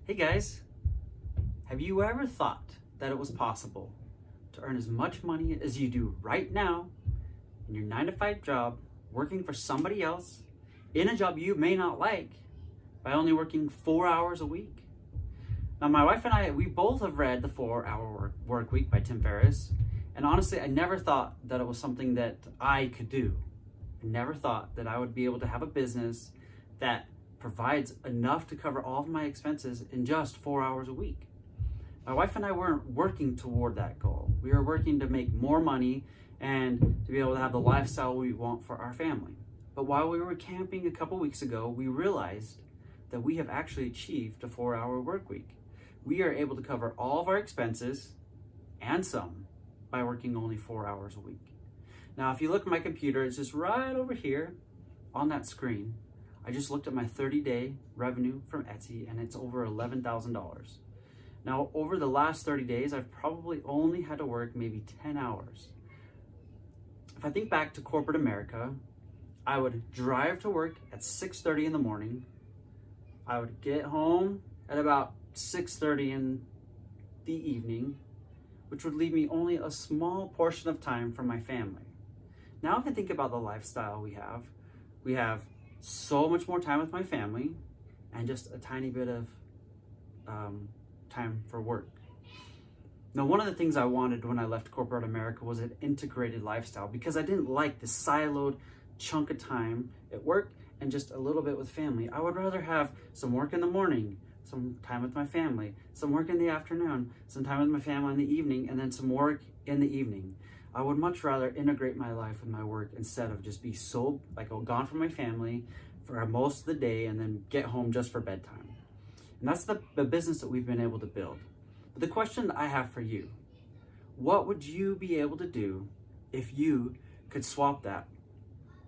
Hey guys, have you ever thought that it was possible to earn as much money as you do right now in your 9 to 5 job, working for somebody else in a job you may not like by only working 4 hours a week? Now, my wife and I, we both have read The 4 Hour Work Week by Tim Ferriss, and honestly, I never thought that it was something that I could do. I never thought that I would be able to have a business that provides enough to cover all of my expenses in just 4 hours a week. My wife and I weren't working toward that goal. We were working to make more money and to be able to have the lifestyle we want for our family. But while we were camping a couple weeks ago, we realized that we have actually achieved a 4 hour work week. We are able to cover all of our expenses and some by working only 4 hours a week. Now, if you look at my computer, it's just right over here on that screen. I just looked at my 30-day revenue from Etsy, and it's over $11,000. Now, over the last 30 days, I've probably only had to work maybe 10 hours. If I think back to corporate America, I would drive to work at 6:30 in the morning. I would get home at about 6:30 in the evening, which would leave me only a small portion of time for my family. Now, if I think about the lifestyle we have so much more time with my family and just a tiny bit of time for work. Now, one of the things I wanted when I left corporate America was an integrated lifestyle, because I didn't like the siloed chunk of time at work and just a little bit with family. I would rather have some work in the morning, some time with my family, some work in the afternoon, some time with my family in the evening, and then some work in the evening. I would much rather integrate my life with my work instead of just be so gone from my family for most of the day and then get home just for bedtime. And that's the business that we've been able to build. But the question that I have for you, what would you be able to do if you could swap that?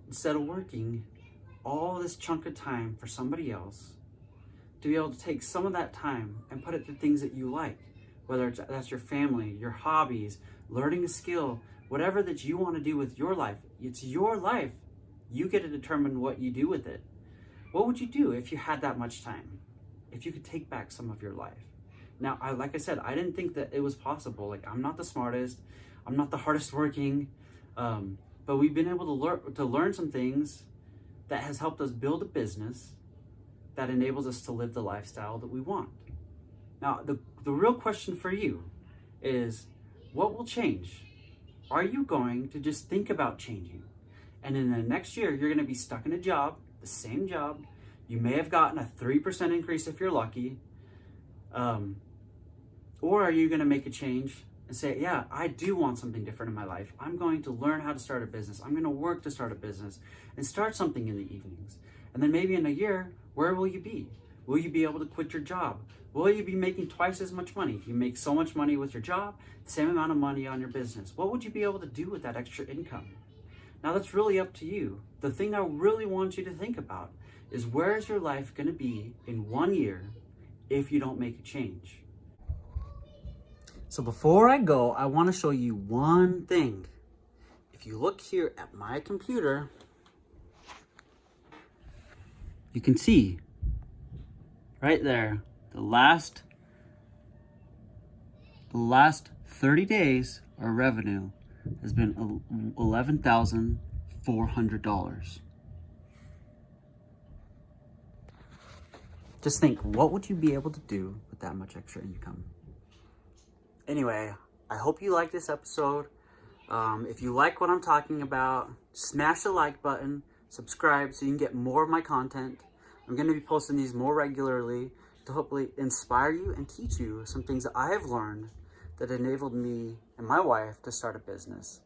Instead of working all this chunk of time for somebody else, to be able to take some of that time and put it to things that you like, whether that's your family, your hobbies, learning a skill, whatever that you want to do with your life. It's your life. You get to determine what you do with it. What would you do if you had that much time? If you could take back some of your life? Now, like I said, I didn't think that it was possible. I'm not the smartest. I'm not the hardest working. But we've been able to learn some things that has helped us build a business that enables us to live the lifestyle that we want. Now, the real question for you is, what will change? Are you going to just think about changing? And in the next year, you're going to be stuck in a job, the same job. You may have gotten a 3% increase if you're lucky. Or are you going to make a change and say, yeah, I do want something different in my life. I'm going to learn how to start a business. I'm going to work to start a business and start something in the evenings. And then maybe in a year, where will you be? Will you be able to quit your job? Will you be making twice as much money? You make so much money with your job, the same amount of money on your business. What would you be able to do with that extra income? Now, that's really up to you. The thing I really want you to think about is, where is your life going to be in 1 year if you don't make a change? So before I go, I want to show you one thing. If you look here at my computer, you can see right there, the last 30 days, our revenue has been $11,400. Just think, what would you be able to do with that much extra income? Anyway, I hope you like this episode. If you like what I'm talking about, smash the like button, subscribe so you can get more of my content. I'm going to be posting these more regularly to hopefully inspire you and teach you some things that I have learned that enabled me and my wife to start a business.